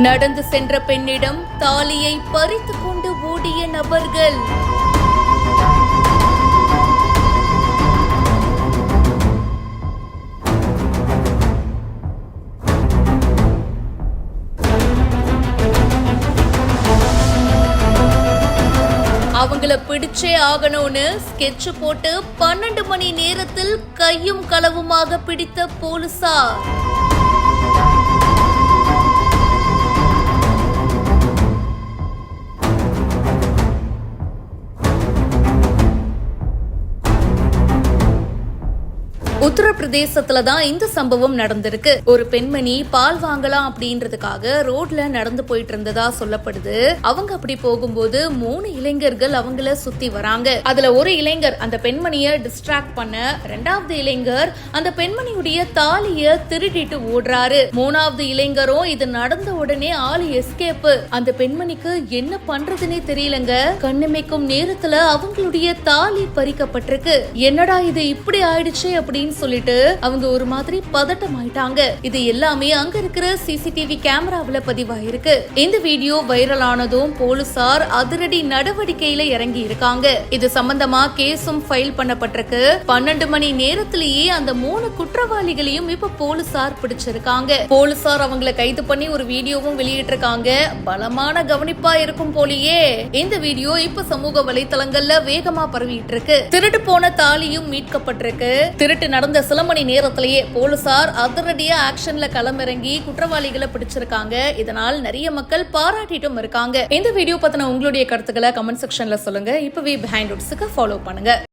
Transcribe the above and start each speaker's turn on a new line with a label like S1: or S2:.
S1: நடந்து சென்ற பெண்ணிடம் தாலியை பறித்துக் கொண்டு ஓடிய நபர்கள். அவங்கள பிடிச்சே ஆகணும்னு ஸ்கெட்ச் போட்டு 12 மணி நேரத்தில் கையும் களவுமாக பிடித்த போலீசார். உத்தரப்பிரதேசத்துல தான் இந்த சம்பவம் நடந்திருக்கு. ஒரு பெண்மணி பால் வாங்கலாம் அப்படின்றதுக்காக ரோட்ல நடந்து போயிட்டு இருந்ததா சொல்லப்படுது. அவங்க அப்படி போகும்போது 3 இளைஞர்கள் அவங்கள சுத்தி வராங்க. அதுல ஒரு இளைஞர் அந்த பெண்மணிய டிஸ்ட்ராக்ட் பண்ண, 2வது இளைஞர் அந்த பெண்மணியுடைய தாலிய திருடிட்டு ஓடுறாரு. 3வது இளைஞரும் இது நடந்த உடனே ஆளு எஸ்கேப். அந்த பெண்மணிக்கு என்ன பண்றதுன்னே தெரியலங்க. கண்ணிமைக்கும் நேரத்துல அவங்களுடைய தாலி பறிக்கப்பட்டிருக்கு. என்னடா இது இப்படி ஆயிடுச்சு அப்படின்னு சொல்லிட்டு அவங்க ஒரு மாதிரி பதட்டம் ஆயிட்டாங்க. இது எல்லாமே அங்க இருக்கிற சிசிடிவி கேமராவுல பதிவாயிருக்கு. இந்த வீடியோ வைரல் ஆனதும் போலீசார் அதிரடி நடவடிக்கையில இறங்கி இருக்காங்க. இது சம்பந்தமா கேஸும் ஃபைல் பண்ணப்பட்டிருக்கு. 12 மணி நேரத்திலேயே அந்த 3 குற்றவாளிகளையும் இப்ப போலீசார் பிடிச்சிருக்காங்க. போலீசார் அவங்களை கைது பண்ணி ஒரு வீடியோவும் வெளியிட்டிருக்காங்க. பலமான கவனிப்பா இருக்கும் போலியே. இந்த வீடியோ இப்ப சமூக வலைத்தளங்கள்ல வேகமா பரவிட்டு இருக்கு. திருட்டு போன தாலியும் மீட்கப்பட்டிருக்கு. திருட்டு நடந்த சில மணி நேரத்திலேயே போலீசார் அதிரடியா ஆக்ஷன்ல களமிறங்கி குற்றவாளிகளை பிடிச்சிருக்காங்க. இதனால் நிறைய மக்கள் பாராட்டிட்டும் இருக்காங்க. இந்த வீடியோ பத்தின உங்களுடைய கருத்துக்களை கமெண்ட் செக்ஷன்ல சொல்லுங்க. இப்பவே பிஹைண்ட் வுட்ஸ்க்கு ஃபாலோ பண்ணுங்க.